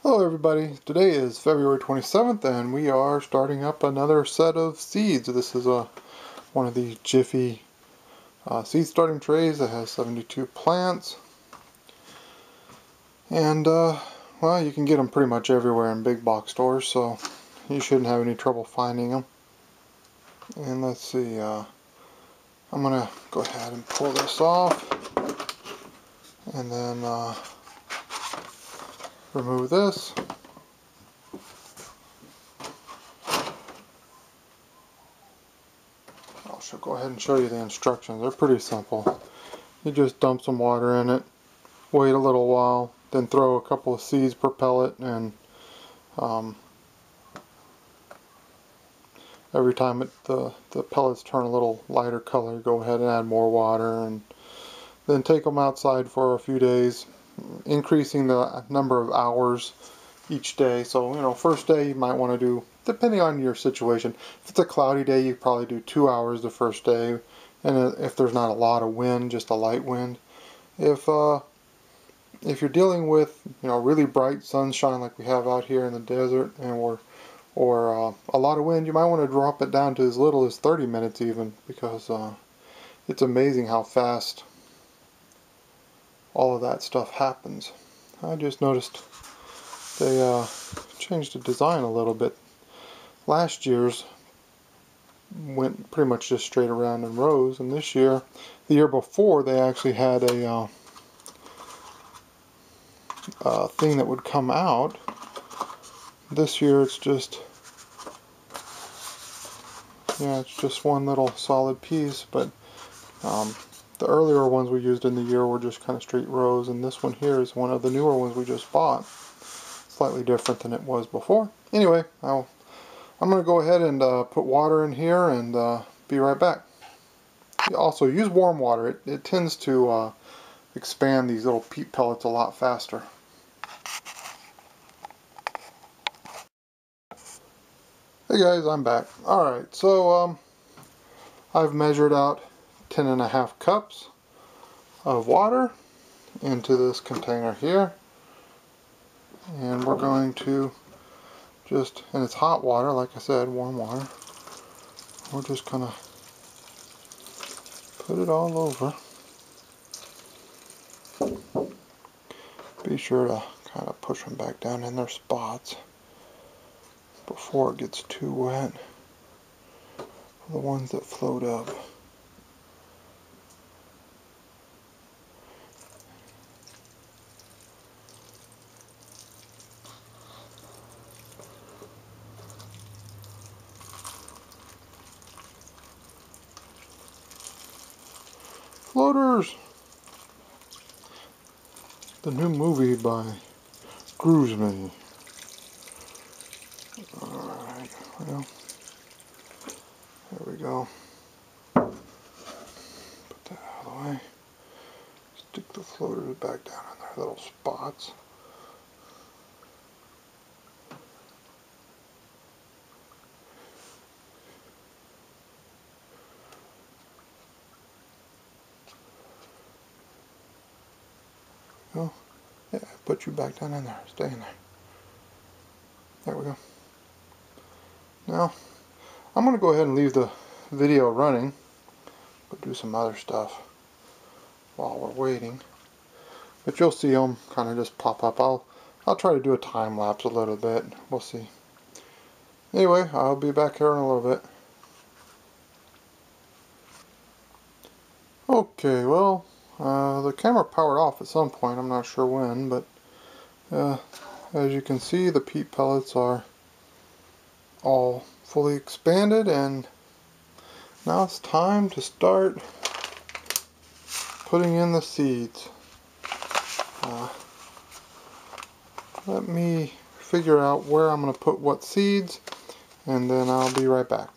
Hello everybody, today is February 27th and we are starting up another set of seeds. This is one of the Jiffy seed starting trays that has 72 plants. And well, you can get them pretty much everywhere in big box stores, so you shouldn't have any trouble finding them. And let's see, I'm going to go ahead and pull this off and then remove this. I'll go ahead and show you the instructions. They're pretty simple. You just dump some water in it, wait a little while, then throw a couple of seeds per pellet, and every time the pellets turn a little lighter color, go ahead and add more water, and then take them outside for a few days, increasing the number of hours each day. So, you know, first day you might want to do, depending on your situation, if it's a cloudy day, you probably do 2 hours the first day, and if there's not a lot of wind, just a light wind. If you're dealing with, you know, really bright sunshine like we have out here in the desert, and or a lot of wind, you might want to drop it down to as little as 30 minutes even, because it's amazing how fast all of that stuff happens. I just noticed they changed the design a little bit. Last year's went pretty much just straight around in rows, and this year, the year before, they actually had a thing that would come out. This year it's just, yeah, it's just one little solid piece, but the earlier ones we used in the year were just kind of straight rows, and this one here is one of the newer ones we just bought. Slightly different than it was before. Anyway, I'm going to go ahead and put water in here and be right back. You also use warm water. It tends to expand these little peat pellets a lot faster. Hey guys, I'm back. Alright, so I've measured out 10.5 cups of water into this container here, and we're going to just, and it's hot water, like I said, warm water. We're just gonna put it all over. Be sure to kind of push them back down in their spots before it gets too wet. The ones that float up. Floaters! The new movie by GroovesMe. Alright, well, there we go. Put that out of the way. Stick the floaters back down in their little spots. Oh, yeah, put you back down in there. Stay in there. There we go. Now, I'm going to go ahead and leave the video running, but do some other stuff while we're waiting. But you'll see them kind of just pop up. I'll try to do a time lapse a little bit. We'll see. Anyway, I'll be back here in a little bit. Okay, well, the camera powered off at some point. I'm not sure when, but as you can see, the peat pellets are all fully expanded, and now it's time to start putting in the seeds. Let me figure out where I'm going to put what seeds, and then I'll be right back.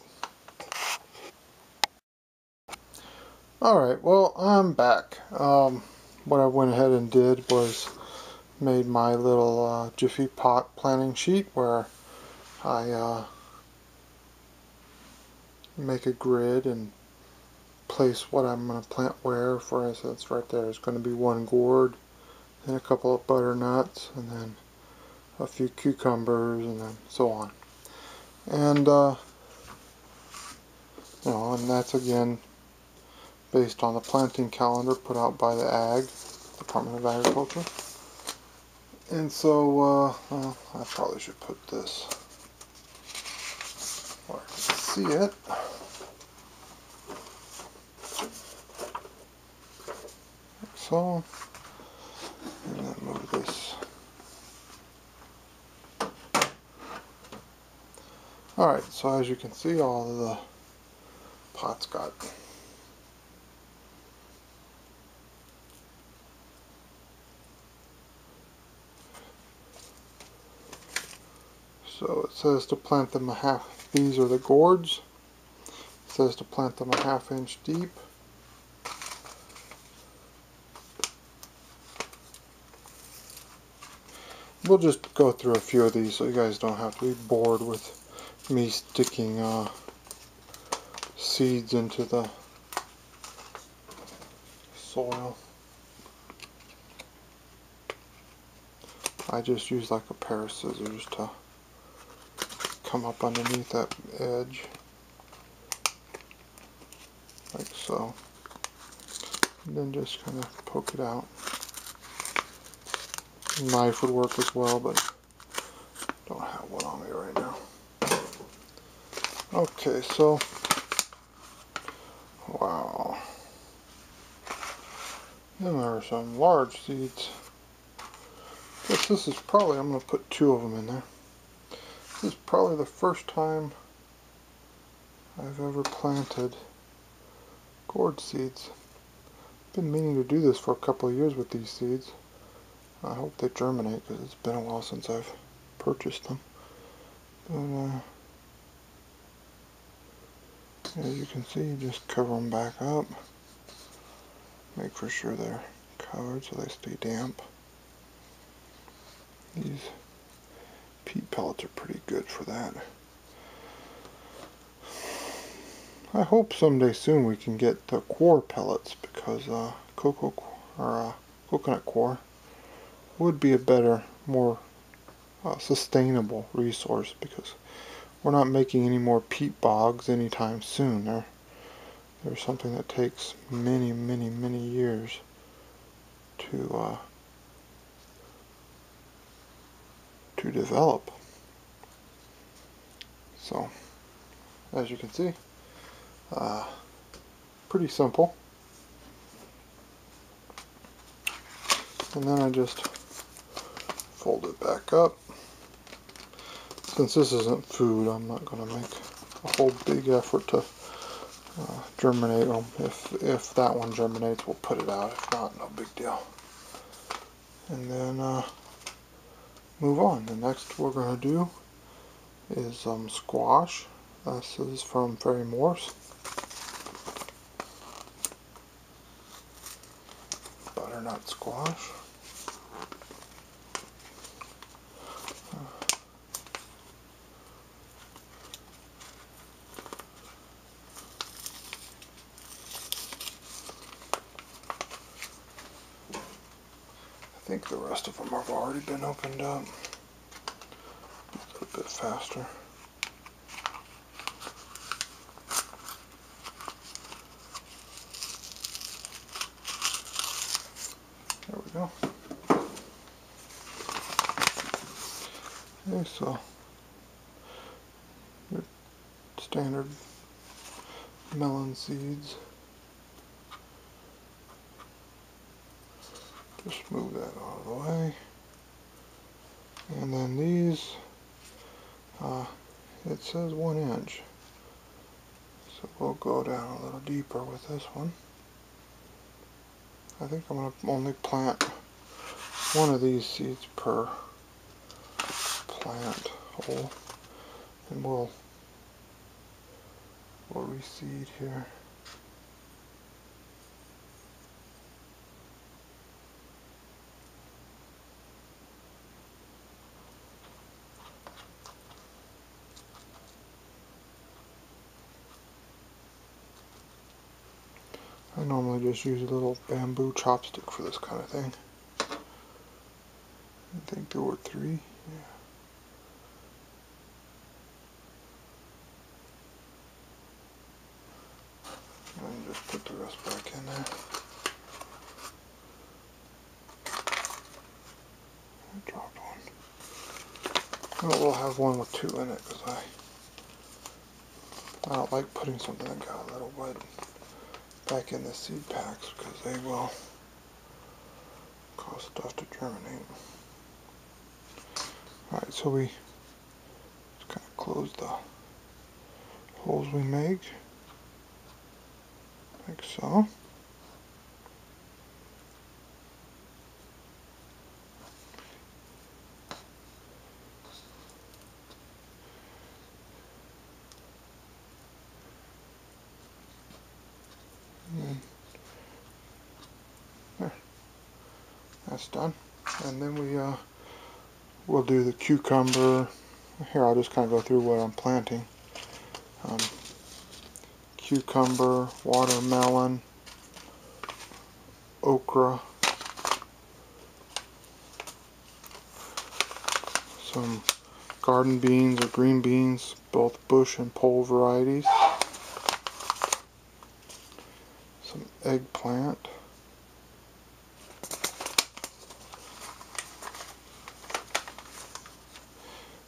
Alright, well, I'm back. What I went ahead and did was made my little Jiffy pot planting sheet where I make a grid and place what I'm going to plant where. For instance, right there is going to be one gourd, then a couple of butternuts, and then a few cucumbers, and then so on. And you know, and that's again based on the planting calendar put out by the Department of Agriculture. And so, well, I probably should put this where I can see it. Like so. And then move this. Alright, so as you can see, all of the pots got so it says to plant them these are the gourds. It says to plant them a ½ inch deep. We'll just go through a few of these so you guys don't have to be bored with me sticking seeds into the soil. I just use like a pair of scissors to come up underneath that edge, like so, and then just kind of poke it out. A knife would work as well, but I don't have one on me right now. Okay, so wow, then there are some large seeds. Guess this is probably, I'm going to put 2 of them in there. This is probably the first time I've ever planted gourd seeds. Been meaning to do this for a couple of years with these seeds. I hope they germinate because it's been a while since I've purchased them. But as you can see, you just cover them back up. Make for sure they're covered so they stay damp. These peat pellets are pretty good for that. I hope someday soon we can get the coir pellets, because coconut coir would be a better, more sustainable resource, because we're not making any more peat bogs anytime soon. They're something that takes many years to develop. So, as you can see, pretty simple. And then I just fold it back up. Since this isn't food, I'm not going to make a whole big effort to germinate them. If that one germinates, we'll put it out. If not, no big deal. And then move on. The next we're going to do is squash. This is from Fairy Morse. Butternut squash. I think the rest of them have already been opened up. A bit faster. There we go. Okay, so your standard melon seeds. Just move that out of the way. And then these, it says 1 inch. So we'll go down a little deeper with this one. I think I'm going to only plant one of these seeds per plant hole. And we'll reseed here. I normally just use a little bamboo chopstick for this kind of thing. I think there were 3. Yeah. rest back in there. I dropped one. Oh, we'll have one with 2 in it because I don't like putting something that got a little wet back in the seed packs because they will cause stuff to germinate. Alright, so we just kind of close the holes we make, like so. And there, that's done. And then we'll do the cucumber. Here, I'll just kind of go through what I'm planting. Cucumber, watermelon, okra, some garden beans or green beans, both bush and pole varieties, some eggplant,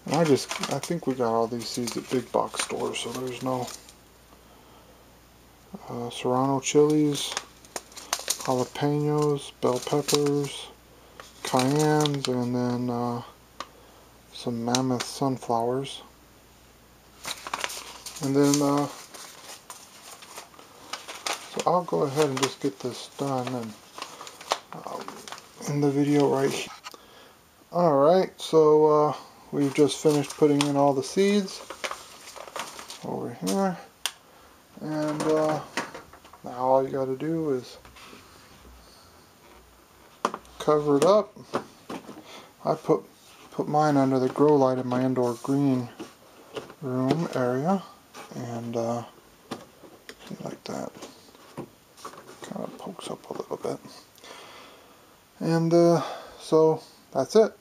and I think we got all these seeds at big box stores, so there's no serrano chilies, jalapenos, bell peppers, cayennes, and then some mammoth sunflowers. And then so I'll go ahead and just get this done and in the video right here. Alright, so we've just finished putting in all the seeds over here, and now all you got to do is cover it up. I put mine under the grow light in my indoor green room area, and like that. Kind of pokes up a little bit. And so that's it.